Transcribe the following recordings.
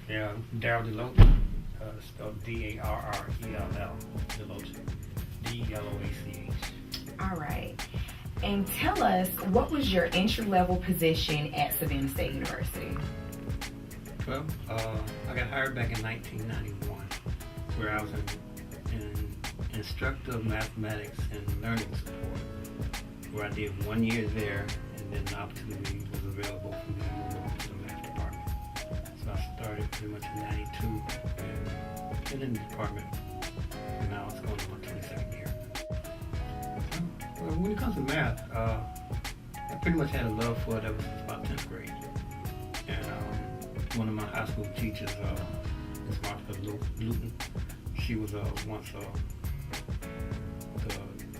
Yeah, Daryl Deloach, spelled D-A-R-R-E-L-L, Deloach, D-E-L-O-A-C-H. All right. And tell us, what was your entry-level position at Savannah State University? Well, I got hired back in 1991, where I was an instructor of mathematics and learning support, where I did 1 year there, and then the opportunity was available for me to move over to the math department. So I started pretty much in 92 and been in the department, and now it's going on my 22nd year. Well, when it comes to math, I pretty much had a love for it ever since about 10th grade. And one of my high school teachers, Ms. Martha Luton, she was once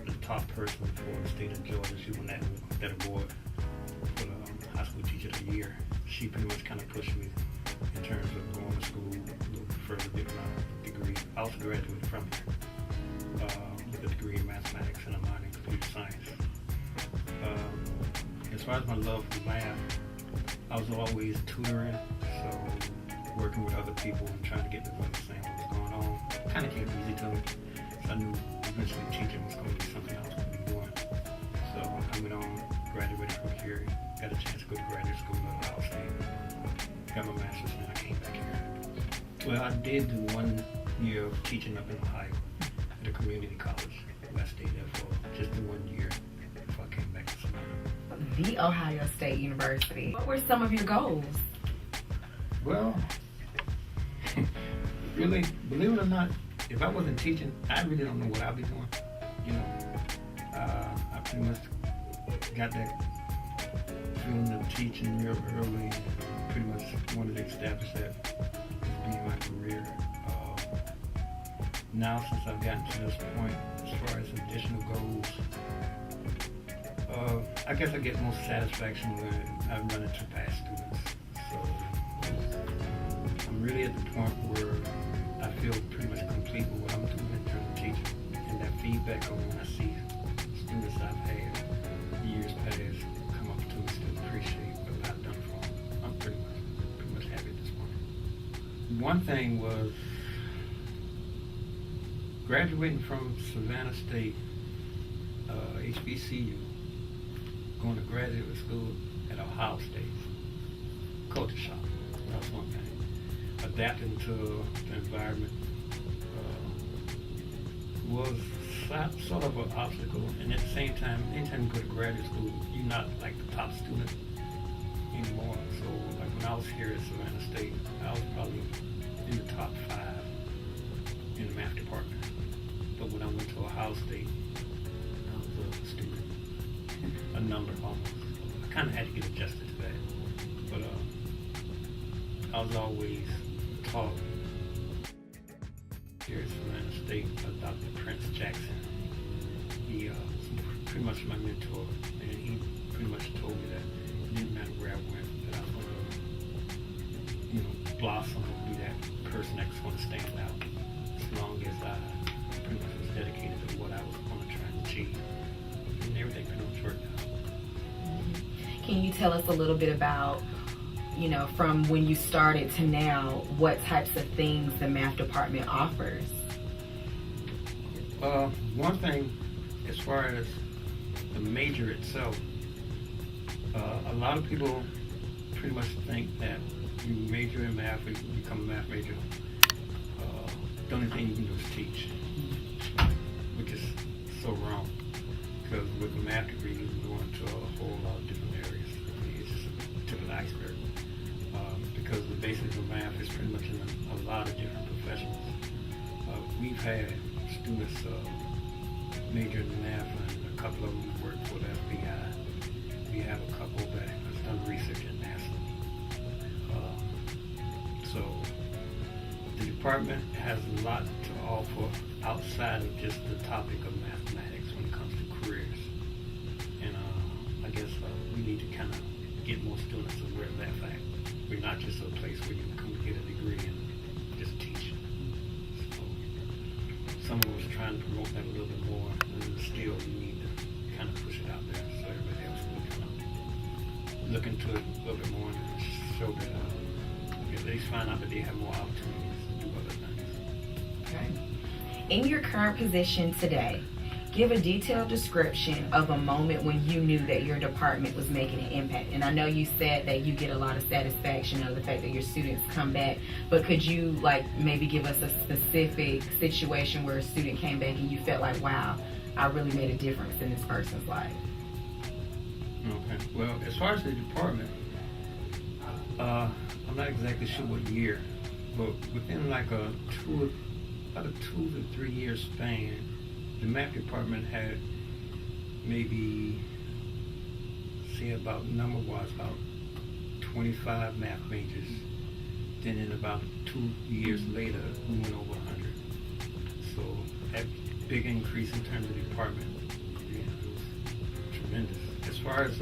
the top person for the state of Georgia. She won that award for the high school teacher of the year. She pretty much kind of pushed me in terms of going to school a little further, get my degree. I also graduated from here with a degree in mathematics and a minor in computer science. As far as my love for math, I was always tutoring, so working with other people and trying to get them to understand what was going on kind of came easy to me. So I knew eventually teaching was going to be something I was going to be doing. So I went on, graduated from here, got a chance to go to graduate school at Ohio State, got my master's, and then I came back here. Well, I did do 1 year of teaching up in Ohio at a community college. I stayed there for just the 1 year before I came back to Savannah. The Ohio State University. What were some of your goals? Well, really, believe it or not, if I wasn't teaching, I really don't know what I'd be doing. You know, I pretty much got that feeling of teaching real early. Pretty much wanted to establish that as being my career. Now, since I've gotten to this point, as far as additional goals, I guess I get most satisfaction when I run into past students. So I'm really at the point where I feel pretty much complete with what I'm doing in terms of teaching, and that feedback on when I see students I've had years past come up to me to appreciate what I've done for them. I'm pretty much happy at this point. One thing was graduating from Savannah State, HBCU, going to graduate school at Ohio State. Culture shock, that's one thing. Adapting to the environment was sort of an obstacle, and at the same time, anytime you go to graduate school, you're not like the top student anymore. So like when I was here at Savannah State, I was probably in the top 5 in the math department. But when I went to Ohio State, I was a student, a number almost. I kind of had to get adjusted to that. But I was always taught here at Savannah State by Dr. Prince Jackson. He was pretty much my mentor, and he pretty much told me that it didn't matter where I went, that I was going to, blossom and be that person that's going to stand out, as long as I pretty much was dedicated to what I was going to try and achieve. And everything pretty much worked out. Can you tell us a little bit about, from when you started to now, what types of things the math department offers? One thing, as far as the major itself, a lot of people pretty much think that you major in math or you become a math major. The only thing you can do is teach, which is so wrong. Because with a math degree, you can go into a whole lot of different areas. It's just a tip of the iceberg. Because the basics of math is pretty much in a lot of different professions. We've had students major in math, and a couple of them work for the FBI. We have a couple that has done research at NASA. So the department has a lot to offer outside of just the topic of mathematics when it comes to careers. And I guess we need to kind of get more students aware of that fact. We're not just a place where you can come get a degree and just teach. So some of us are trying to promote that a little bit more, and still we need to kind of push it out there so everybody else will kind of look into it a little bit more and show that at least find out that they have more opportunities to do other things. Okay. In your current position today, give a detailed description of a moment when you knew that your department was making an impact. And I know you said that you get a lot of satisfaction out of the fact that your students come back, but could you like maybe give us a specific situation where a student came back and you felt like, wow, I really made a difference in this person's life? Okay. Well, as far as the department, I'm not exactly sure what year, but within like about a 2 to 3 year span, the math department had maybe, say about number-wise, about 25 math majors. Then in about 2 years later, we went over 100. So that big increase in terms of the department, yeah, it was tremendous. As far as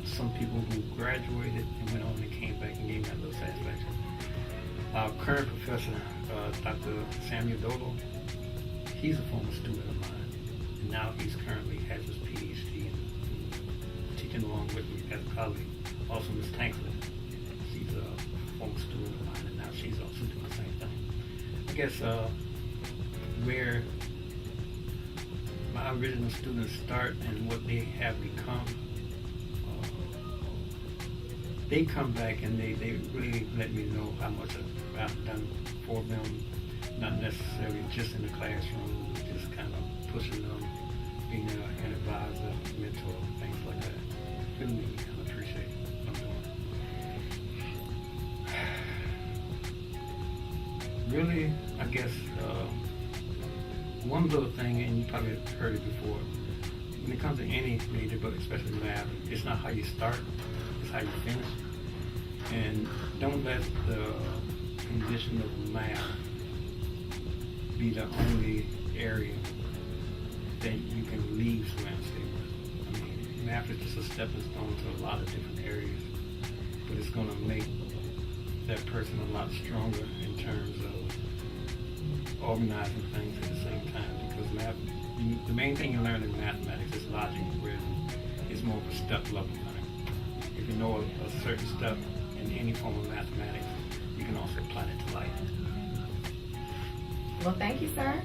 some people who graduated and went on and came back and gave me that little satisfaction. Our current professor, Dr. Samuel Deloach, he's a former student of mine, and now he's currently has his PhD and teaching along with me as a colleague. Also, Ms. Tanksley, she's a former student of mine, and now she's also doing the same thing. I guess where my original students start and what they have become, they come back and they really let me know how much I've done for them, not necessarily just in the classroom, just kind of pushing them, being an advisor, mentor, things like that. Really make me kind of appreciate what I'm doing. Really, I guess one little thing, and you probably heard it before, when it comes to any major, but especially math, it's not how you start, it's how you finish. And don't let the condition of math be the only area that you can leave fluency with. I mean, math is just a stepping stone to a lot of different areas, but it's going to make that person a lot stronger in terms of organizing things at the same time, because math, the main thing you learn in mathematics is logic, where it's more of a step level thing. If you know a certain step in any form of mathematics, you can also apply it to life. Well, thank you, sir.